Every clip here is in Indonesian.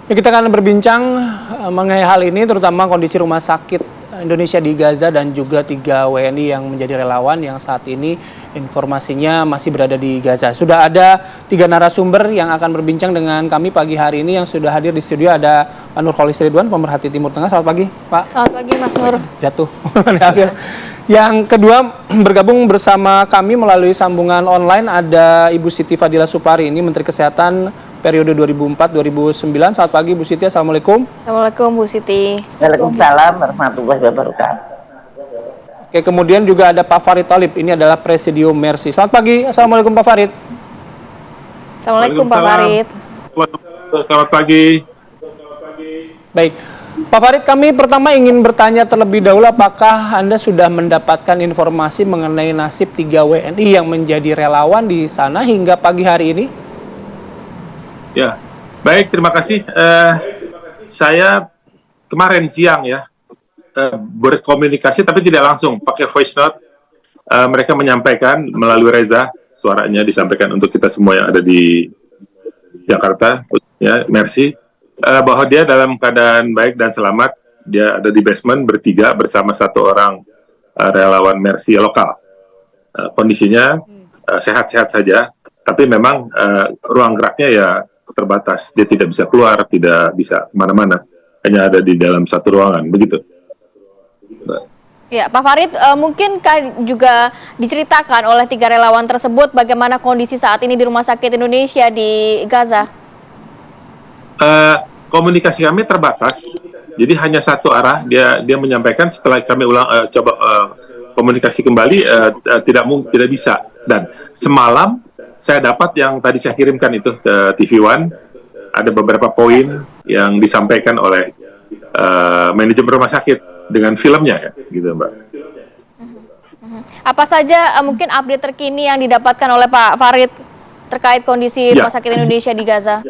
Ya, kita akan berbincang mengenai hal ini, terutama kondisi rumah sakit Indonesia di Gaza dan juga 3 WNI yang menjadi relawan yang saat ini informasinya masih berada di Gaza. Sudah ada 3 narasumber yang akan berbincang dengan kami pagi hari ini yang sudah hadir di studio. Ada Pak Nurholis Ridwan, pemerhati Timur Tengah. Selamat pagi, Pak. Selamat pagi, Mas Nur. Jatuh. Yang kedua, bergabung bersama kami melalui sambungan online ada Ibu Siti Fadila Supari, ini Menteri Kesehatan periode 2004-2009. Selamat pagi, Bu Siti. Assalamualaikum. Assalamualaikum, Bu Siti. Waalaikumsalam warahmatullahi wabarakatuh. Oke, kemudian juga ada Pak Farid Thalib. Ini adalah Presidium Mercy. Selamat pagi. Assalamualaikum, Pak Farid. Assalamualaikum, Pak Farid. Selamat pagi. Baik. Pak Farid, kami pertama ingin bertanya terlebih dahulu, apakah Anda sudah mendapatkan informasi mengenai nasib 3 WNI yang menjadi relawan di sana hingga pagi hari ini? Ya, baik, terima kasih. Saya kemarin siang berkomunikasi tapi tidak langsung, pakai voice note. Mereka menyampaikan melalui Reza, suaranya disampaikan untuk kita semua yang ada di Jakarta, ya, Mercy, bahwa dia dalam keadaan baik dan selamat. Dia ada di basement bertiga bersama 1 orang relawan Mercy lokal. Kondisinya sehat-sehat saja, tapi memang ruang geraknya ya terbatas. Dia tidak bisa keluar, tidak bisa kemana-mana, hanya ada di dalam 1 ruangan, begitu. Ya, Pak Farid, mungkinkah juga diceritakan oleh 3 relawan tersebut bagaimana kondisi saat ini di Rumah Sakit Indonesia di Gaza? Komunikasi kami terbatas, jadi hanya 1 arah. Dia menyampaikan, setelah kami coba komunikasi kembali, tidak bisa. Dan semalam saya dapat yang tadi saya kirimkan itu ke TV One, ada beberapa poin yang disampaikan oleh manajemen rumah sakit dengan filmnya, ya, gitu, Mbak. Apa saja mungkin update terkini yang didapatkan oleh Pak Farid terkait kondisi Rumah Sakit Indonesia di Gaza?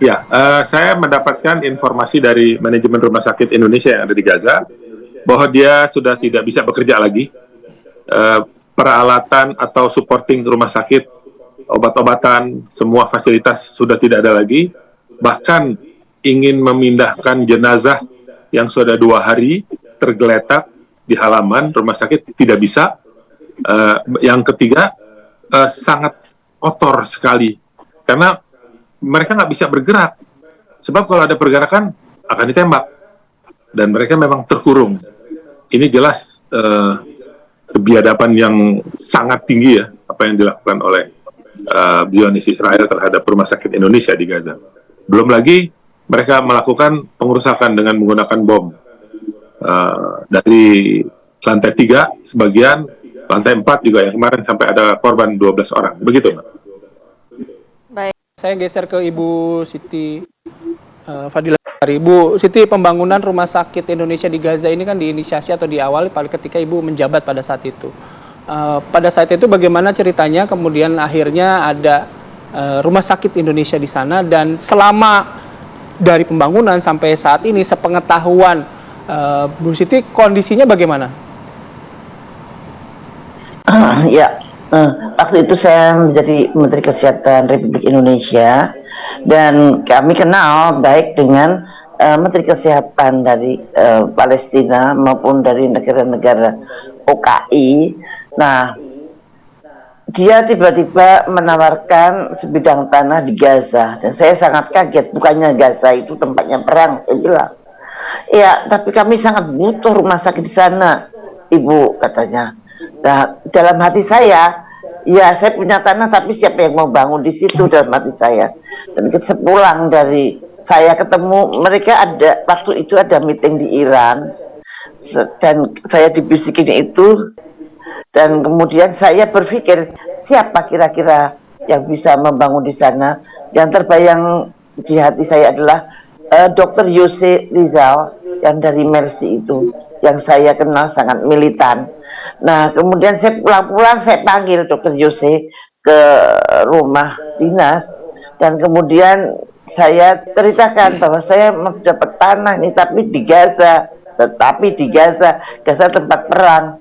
Ya, saya mendapatkan informasi dari manajemen Rumah Sakit Indonesia yang ada di Gaza bahwa dia sudah tidak bisa bekerja lagi. Peralatan atau supporting rumah sakit, obat-obatan, semua fasilitas sudah tidak ada lagi. Bahkan ingin memindahkan jenazah yang sudah 2 hari tergeletak di halaman rumah sakit tidak bisa. Yang ketiga, sangat kotor sekali karena mereka nggak bisa bergerak, sebab kalau ada pergerakan akan ditembak, dan mereka memang terkurung. Ini jelas kebiadaban yang sangat tinggi, ya, apa yang dilakukan oleh Zionis Israel terhadap rumah sakit Indonesia di Gaza. Belum lagi mereka melakukan pengerusakan dengan menggunakan bom dari lantai 3 sebagian, lantai 4 juga yang kemarin sampai ada korban 12 orang. Begitu, Mbak. Baik. Saya geser ke Ibu Siti Fadila. Ibu Siti, pembangunan Rumah Sakit Indonesia di Gaza ini kan diinisiasi atau diawali ketika Ibu menjabat pada saat itu. Pada saat itu bagaimana ceritanya kemudian akhirnya ada Rumah Sakit Indonesia di sana, dan selama dari pembangunan sampai saat ini sepengetahuan Bu Siti kondisinya bagaimana? Waktu itu saya menjadi Menteri Kesehatan Republik Indonesia, dan kami kenal baik dengan Menteri Kesehatan dari Palestina maupun dari negara-negara OKI. Nah, dia tiba-tiba menawarkan sebidang tanah di Gaza, dan saya sangat kaget. Bukannya Gaza itu tempatnya perang, saya bilang. Ya, tapi kami sangat butuh rumah sakit di sana, Ibu, katanya. Nah, dalam hati saya, ya saya punya tanah, tapi siapa yang mau bangun di situ dalam hati saya. Dan sepulang dari saya ketemu mereka, ada waktu itu ada meeting di Iran, dan saya dibisikin itu, dan kemudian saya berpikir siapa kira-kira yang bisa membangun di sana. Yang terbayang di hati saya adalah Dr. Yose Rizal yang dari Mercy itu, yang saya kenal sangat militan. Nah, kemudian saya pulang-pulang saya panggil Dr. Yose ke rumah dinas, dan kemudian saya ceritakan bahwa saya dapat tanah ini, tapi di Gaza, Gaza tempat perang.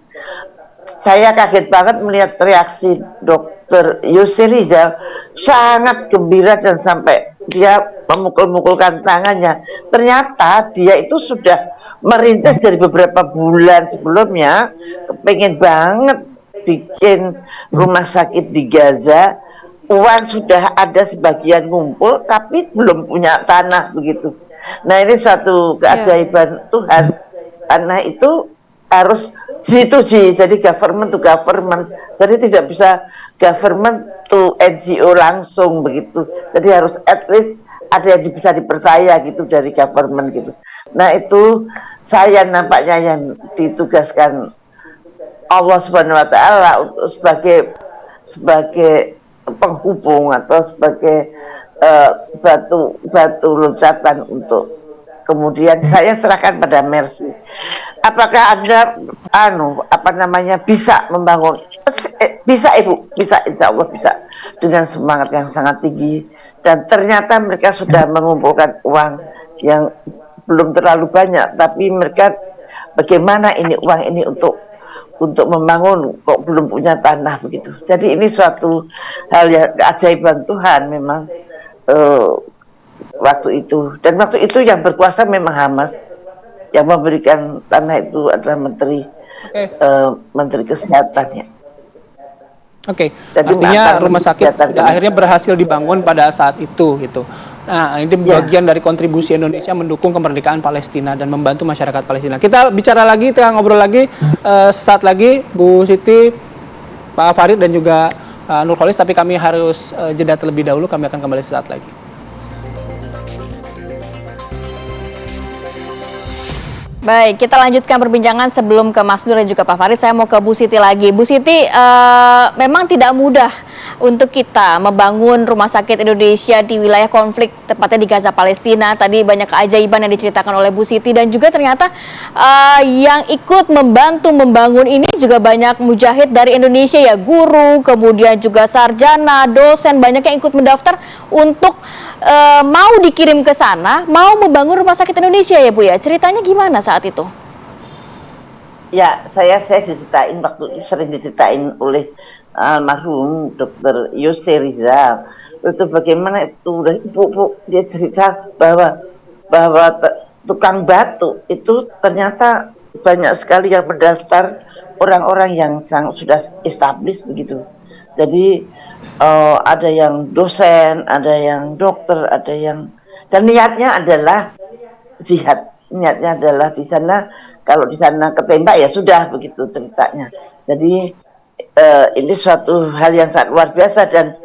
Saya kaget banget melihat reaksi Dr. Yose Rizal, sangat gembira dan sampai dia memukul-mukulkan tangannya. Ternyata dia itu sudah merintis dari beberapa bulan sebelumnya, pengen banget bikin rumah sakit di Gaza. Uang sudah ada sebagian ngumpul, tapi belum punya tanah begitu. Nah ini suatu keajaiban Tuhan. Tanah itu harus G2G, jadi government to government. Jadi tidak bisa government to NGO langsung begitu. Jadi harus at least ada yang bisa dipercaya gitu dari government gitu. Nah itu saya nampaknya yang ditugaskan Allah Subhanahu Wa Taala untuk sebagai penghubung atau sebagai batu loncatan untuk kemudian saya serahkan pada Mercy. Apakah Anda bisa membangun? Bisa Ibu, bisa, insya Allah bisa, dengan semangat yang sangat tinggi. Dan ternyata mereka sudah mengumpulkan uang yang belum terlalu banyak, tapi mereka bagaimana ini uang ini untuk membangun, kok belum punya tanah begitu. Jadi ini suatu hal yang keajaiban Tuhan memang waktu itu. Dan waktu itu yang berkuasa memang Hamas, yang memberikan tanah itu adalah Menteri Kesehatan ya. Oke, Jadi artinya rumah sakit akhirnya berhasil dibangun pada saat itu gitu. Nah, ini bagian dari kontribusi Indonesia mendukung kemerdekaan Palestina dan membantu masyarakat Palestina. Kita bicara lagi, kita ngobrol lagi sesaat lagi, Bu Siti, Pak Farid dan juga Nurholis, tapi kami harus jeda terlebih dahulu, kami akan kembali sesaat lagi. Baik, kita lanjutkan perbincangan sebelum ke Mas Nur dan juga Pak Farid. Saya mau ke Bu Siti lagi. Bu Siti, memang tidak mudah untuk kita membangun rumah sakit Indonesia di wilayah konflik, tepatnya di Gaza, Palestina. Tadi banyak keajaiban yang diceritakan oleh Bu Siti, dan juga ternyata yang ikut membantu membangun ini juga banyak mujahid dari Indonesia ya, guru, kemudian juga sarjana, dosen, banyak yang ikut mendaftar untuk mau dikirim ke sana, mau membangun rumah sakit Indonesia ya Bu ya. Ceritanya gimana saat itu? Ya, saya diceritain waktu itu, sering diceritain oleh almarhum Dr. Yose Rizal. Itu bagaimana itu Bu, dia cerita bahwa tukang batu itu ternyata banyak sekali yang mendaftar orang-orang yang sudah established begitu. Jadi ada yang dosen, ada yang dokter, ada yang, dan niatnya adalah jihad. Niatnya adalah di sana, kalau di sana ketembak ya sudah begitu ceritanya. Jadi ini suatu hal yang sangat luar biasa, dan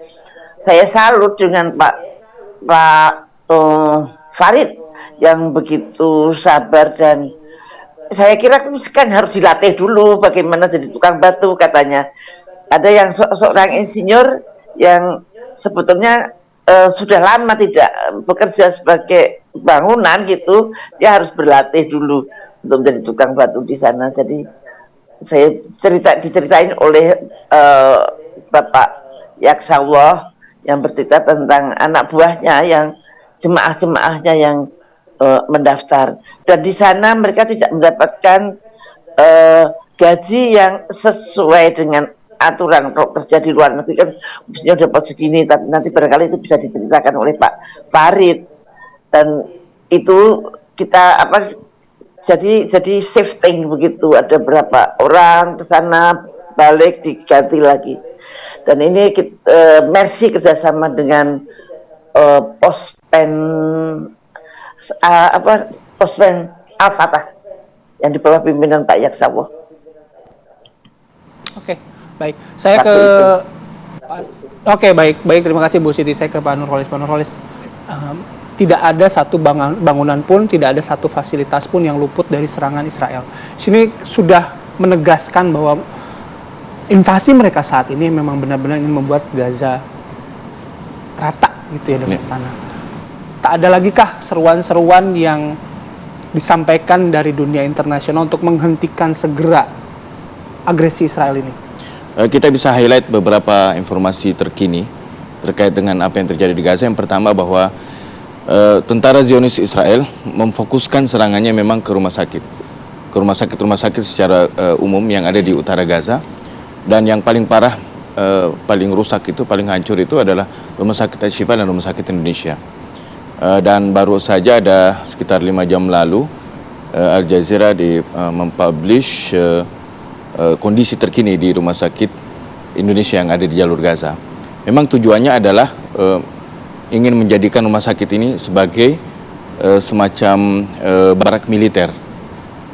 saya salut dengan Pak Farid yang begitu sabar, dan saya kira kan harus dilatih dulu bagaimana jadi tukang batu katanya. Ada yang seorang insinyur yang sebetulnya sudah lama tidak bekerja sebagai bangunan gitu, dia harus berlatih dulu untuk menjadi tukang batu di sana. Jadi saya diceritain oleh Bapak Yaksawah yang bercerita tentang anak buahnya yang jemaah-jemaahnya yang mendaftar, dan di sana mereka tidak mendapatkan gaji yang sesuai dengan aturan. Kalau kerja di luar negeri kan mestinya dapat segini, tapi nanti barangkali itu bisa diceritakan oleh Pak Farid. Dan itu kita jadi shifting begitu, ada berapa orang ke sana, balik diganti lagi. Dan ini Mercy kerjasama dengan Pospen Al-Fatah yang di bawah pimpinan Pak Yaksawah. Oke, baik. Saya baik. Terima kasih Bu Siti. Saya ke Pak Nurholis. Pak Nurholis, tidak ada satu bangunan pun, tidak ada satu fasilitas pun yang luput dari serangan Israel. Sini sudah menegaskan bahwa invasi mereka saat ini memang benar-benar ingin membuat Gaza rata gitu ya dengan tanah. Tak ada lagi kah seruan-seruan yang disampaikan dari dunia internasional untuk menghentikan segera agresi Israel ini? Kita bisa highlight beberapa informasi terkini terkait dengan apa yang terjadi di Gaza. Yang pertama bahwa tentara Zionis Israel memfokuskan serangannya memang ke rumah sakit secara umum yang ada di utara Gaza, dan yang paling parah, paling rusak itu, paling hancur itu adalah rumah sakit Al-Shifa dan rumah sakit Indonesia. Dan baru saja ada sekitar 5 jam lalu Al Jazeera mempublish kondisi terkini di rumah sakit Indonesia yang ada di jalur Gaza. Memang tujuannya adalah ingin menjadikan rumah sakit ini sebagai semacam barak militer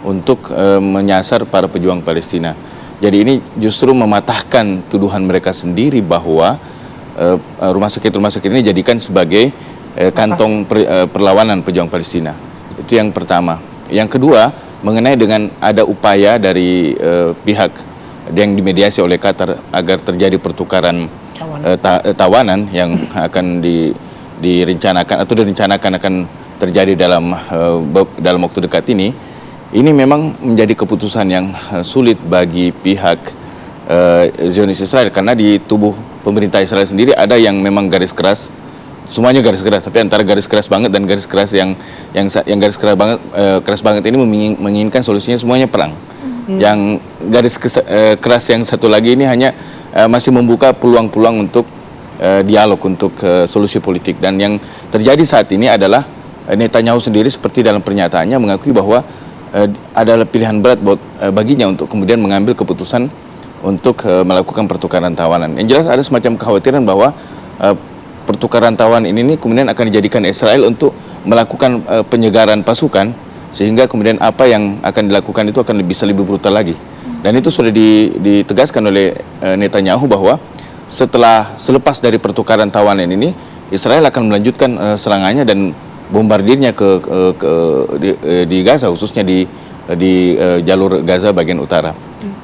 untuk menyasar para pejuang Palestina. Jadi ini justru mematahkan tuduhan mereka sendiri bahwa rumah sakit ini dijadikan sebagai kantong perlawanan pejuang Palestina. Itu yang pertama. Yang kedua, mengenai dengan ada upaya dari pihak yang dimediasi oleh Qatar agar terjadi pertukaran tawanan yang akan direncanakan atau direncanakan akan terjadi dalam waktu dekat ini memang menjadi keputusan yang sulit bagi pihak Zionis Israel, karena di tubuh pemerintah Israel sendiri ada yang memang garis keras. Semuanya garis keras, tapi antara garis keras banget dan garis keras yang garis keras banget ini menginginkan solusinya semuanya perang. Yang garis keras yang satu lagi ini hanya masih membuka peluang-peluang untuk dialog, untuk solusi politik. Dan yang terjadi saat ini adalah Netanyahu sendiri seperti dalam pernyataannya mengakui bahwa adalah pilihan berat baginya untuk kemudian mengambil keputusan untuk melakukan pertukaran tawanan. Yang jelas ada semacam kekhawatiran bahwa pertukaran tawanan ini kemudian akan dijadikan Israel untuk melakukan penyegaran pasukan, sehingga kemudian apa yang akan dilakukan itu akan bisa lebih brutal lagi. Dan itu sudah ditegaskan oleh Netanyahu bahwa selepas dari pertukaran tawanan ini, Israel akan melanjutkan serangannya dan bombardirnya di Gaza, khususnya di jalur Gaza bagian utara.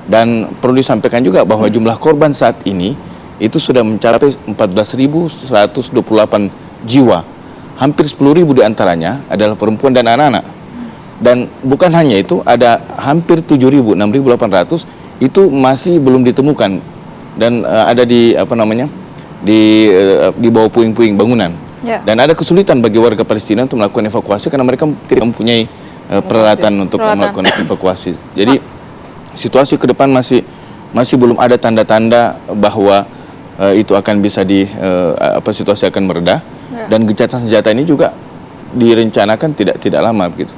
Dan perlu disampaikan juga bahwa jumlah korban saat ini itu sudah mencapai 14.128 jiwa. Hampir 10.000 diantaranya adalah perempuan dan anak-anak. Dan bukan hanya itu, ada hampir 7.000, 6.800 itu masih belum ditemukan dan ada di di bawah puing-puing bangunan. Dan ada kesulitan bagi warga Palestina untuk melakukan evakuasi karena mereka tidak mempunyai peralatan untuk melakukan evakuasi. Jadi situasi ke depan masih belum ada tanda-tanda bahwa itu akan bisa situasi akan mereda. Dan gencatan senjata ini juga direncanakan tidak lama begitu.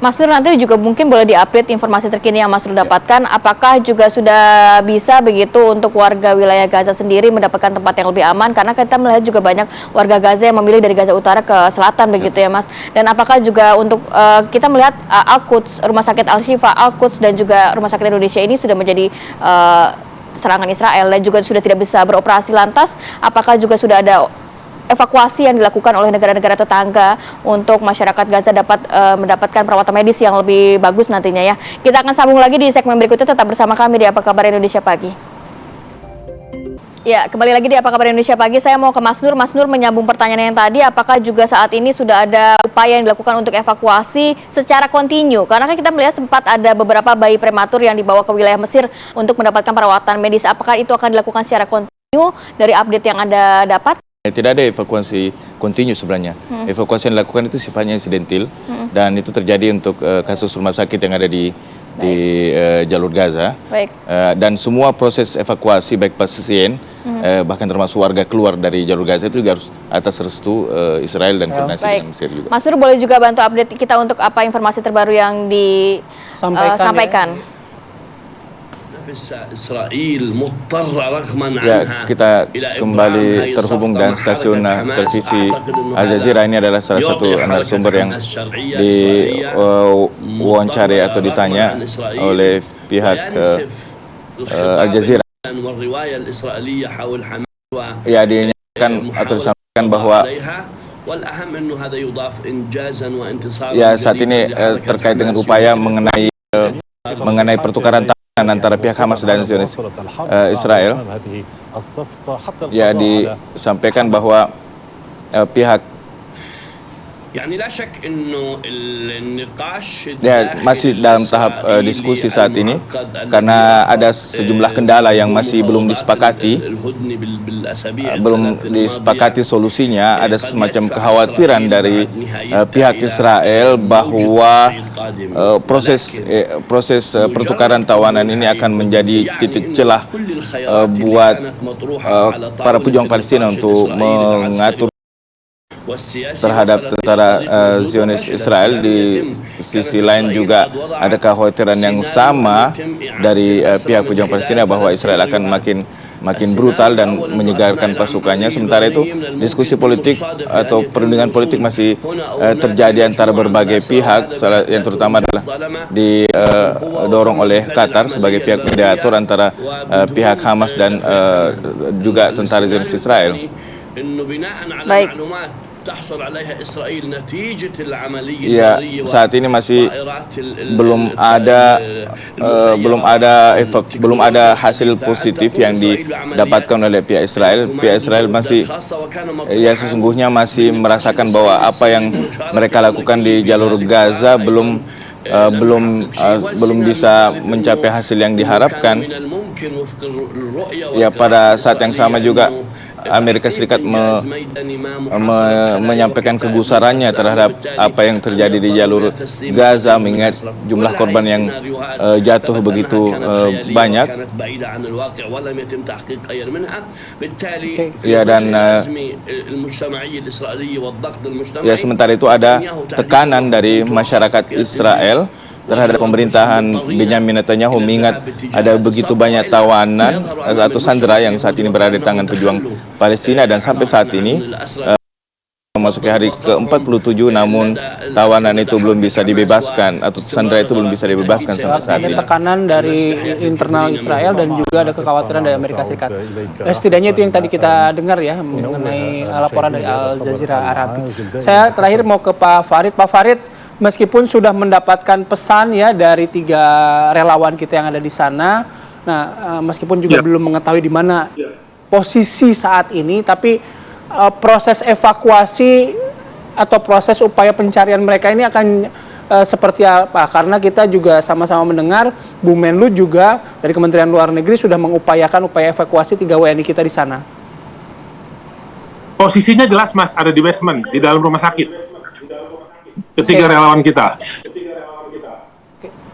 Mas Nur, nanti juga mungkin boleh diupdate informasi terkini yang Mas Nur dapatkan. Apakah juga sudah bisa begitu untuk warga wilayah Gaza sendiri mendapatkan tempat yang lebih aman? Karena kita melihat juga banyak warga Gaza yang memilih dari Gaza Utara ke selatan begitu ya Mas. Dan apakah juga untuk kita melihat Al-Quds, Rumah Sakit Al-Shifa, Al-Quds dan juga Rumah Sakit Indonesia ini sudah menjadi serangan Israel dan juga sudah tidak bisa beroperasi. Lantas apakah juga sudah ada evakuasi yang dilakukan oleh negara-negara tetangga untuk masyarakat Gaza dapat mendapatkan perawatan medis yang lebih bagus nantinya ya. Kita akan sambung lagi di segmen berikutnya, tetap bersama kami di Apa Kabar Indonesia Pagi. Ya, kembali lagi di Apa Kabar Indonesia Pagi. Saya mau ke Mas Nur. Mas Nur menyambung pertanyaan yang tadi, apakah juga saat ini sudah ada upaya yang dilakukan untuk evakuasi secara kontinu? Karena kan kita melihat sempat ada beberapa bayi prematur yang dibawa ke wilayah Mesir untuk mendapatkan perawatan medis. Apakah itu akan dilakukan secara kontinu dari update yang Anda dapat? Tidak ada evakuasi kontinu sebenarnya. Evakuasi yang dilakukan itu sifatnya insidentil dan itu terjadi untuk kasus rumah sakit yang ada di jalur Gaza. Dan semua proses evakuasi baik pasien bahkan termasuk warga keluar dari jalur Gaza itu juga harus atas restu Israel dan koordinasi dengan Mesir juga. Mas Nur boleh juga bantu update kita untuk apa informasi terbaru yang disampaikan? Ya, kita kembali terhubung dengan stasiun televisi Al Jazeera. Ini adalah salah satu narasumber yang diwawancara atau ditanya oleh pihak Al Jazeera. Ya, dinyatakan atau disampaikan bahwa ya saat ini terkait dengan upaya mengenai pertukaran antara pihak Hamas dan Zionis Israel, ya disampaikan bahwa pihak masih dalam tahap diskusi saat ini karena ada sejumlah kendala yang masih belum disepakati solusinya. Ada semacam kekhawatiran dari pihak Israel bahwa proses pertukaran tawanan ini akan menjadi titik celah buat para pejuang Palestina untuk mengatur terhadap tentara Zionis Israel. Di sisi lain juga ada kekhawatiran yang sama dari pihak pejuang Palestina bahwa Israel akan makin brutal dan menyegarkan pasukannya. Sementara itu diskusi politik atau perundingan politik masih terjadi antara berbagai pihak, yang terutama adalah didorong oleh Qatar sebagai pihak mediator antara pihak Hamas dan juga tentara Zionis Israel. Baik. Ya, saat ini masih belum ada hasil positif yang didapatkan oleh pihak Israel. Pihak Israel masih sesungguhnya masih merasakan bahwa apa yang mereka lakukan di jalur Gaza belum bisa mencapai hasil yang diharapkan. Ya, pada saat yang sama juga Amerika Serikat menyampaikan kegusarannya terhadap apa yang terjadi di jalur Gaza, mengingat jumlah korban yang jatuh begitu banyak. Ya, dan sementara itu ada tekanan dari masyarakat Israel terhadap pemerintahan Benyamin Netanyahu, mengingat ada begitu banyak tawanan atau sandera yang saat ini berada di tangan pejuang Palestina, dan sampai saat ini memasuki hari ke-47 namun tawanan itu belum bisa dibebaskan atau sandera itu belum bisa dibebaskan sampai saat ini. Ada tekanan dari internal Israel dan juga ada kekhawatiran dari Amerika Serikat. Setidaknya itu yang tadi kita dengar ya mengenai laporan dari Al Jazeera Arabic. Saya terakhir mau ke Pak Farid. Pak Farid, meskipun sudah mendapatkan pesan ya dari 3 relawan kita yang ada di sana, nah meskipun juga belum mengetahui di mana posisi saat ini, tapi proses evakuasi atau proses upaya pencarian mereka ini akan seperti apa? Karena kita juga sama-sama mendengar Bu Menlu juga dari Kementerian Luar Negeri sudah mengupayakan upaya evakuasi 3 WNI kita di sana. Posisinya jelas, Mas, ada di basement, di dalam rumah sakit. Ketiga relawan kita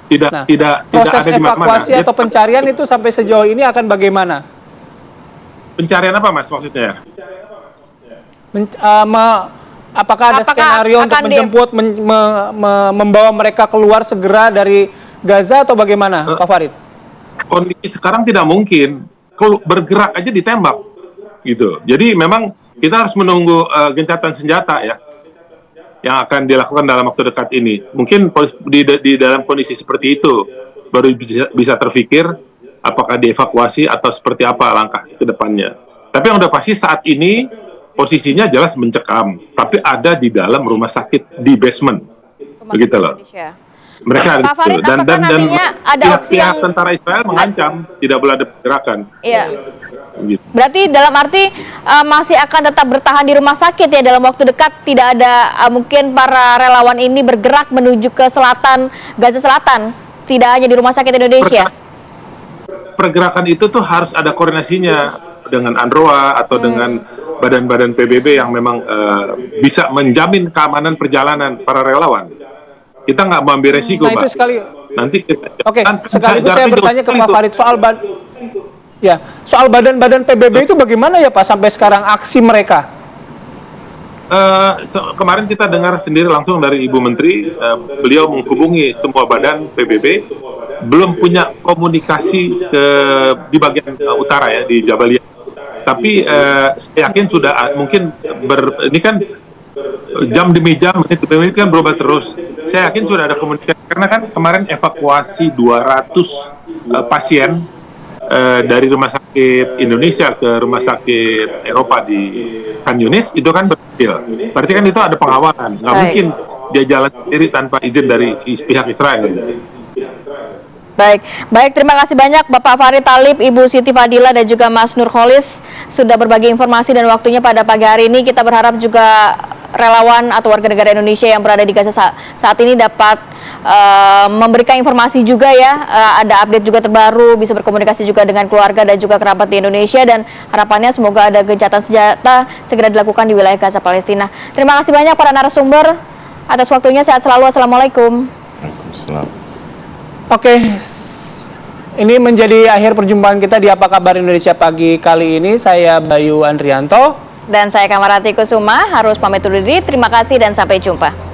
tidak proses ada di mana-mana. Evakuasi atau pencarian itu sampai sejauh ini akan bagaimana? Pencarian apa, Mas, maksudnya? Apakah ada skenario untuk menjemput, membawa mereka keluar segera dari Gaza atau bagaimana, Pak Farid? Kondisi sekarang tidak mungkin. Kalau bergerak aja ditembak, gitu. Jadi memang kita harus menunggu gencatan senjata ya, yang akan dilakukan dalam waktu dekat ini. Mungkin di dalam kondisi seperti itu baru bisa terfikir apakah dievakuasi atau seperti apa langkah ke depannya. Tapi yang udah pasti saat ini posisinya jelas mencekam, tapi ada di dalam rumah sakit di basement. Begitu loh. Mereka ada Pak Farid, dan nantinya ada opsi pihak tentara Israel mengancam tidak boleh ada pergerakan. Iya. Gitu. Berarti dalam arti masih akan tetap bertahan di rumah sakit ya dalam waktu dekat, tidak ada mungkin para relawan ini bergerak menuju ke selatan, Gaza Selatan, tidak hanya di rumah sakit Indonesia. Pergerakan itu tuh harus ada koordinasinya dengan UNRWA atau dengan badan-badan PBB yang memang bisa menjamin keamanan perjalanan para relawan. Kita nggak mau ambil resiko, Nah, itu Mbak. sekali. Nanti Oke, sekaligus saya bertanya ke Pak Farid soal badan-badan PBB itu bagaimana ya Pak sampai sekarang aksi mereka? Kemarin kita dengar sendiri langsung dari Ibu Menteri, beliau menghubungi semua badan PBB, belum punya komunikasi di bagian utara ya, di Jabalia. Tapi saya yakin sudah mungkin ini kan jam demi jam, menit demi menit kan berubah terus. Saya yakin sudah ada komunikasi, karena kan kemarin evakuasi 200 pasien dari rumah sakit Indonesia ke rumah sakit Eropa di Khan Yunis, itu kan berhasil. Berarti kan itu ada pengawalan. Nggak mungkin dia jalan sendiri tanpa izin dari pihak Israel. Baik, terima kasih banyak Bapak Farid Thalib, Ibu Siti Fadila, dan juga Mas Nurholis sudah berbagi informasi dan waktunya pada pagi hari ini. Kita berharap juga relawan atau warga negara Indonesia yang berada di Gaza saat ini dapat memberikan informasi juga ya, ada update juga terbaru, bisa berkomunikasi juga dengan keluarga dan juga kerabat di Indonesia, dan harapannya semoga ada gencatan senjata segera dilakukan di wilayah Gaza Palestina. Terima kasih banyak para narasumber atas waktunya, sehat selalu, Assalamualaikum. Waalaikumsalam. Oke, ini menjadi akhir perjumpaan kita di Apa Kabar Indonesia pagi kali ini. Saya Bayu Andrianto. Dan saya Kamarati Kusuma harus pamit undur diri. Terima kasih dan sampai jumpa.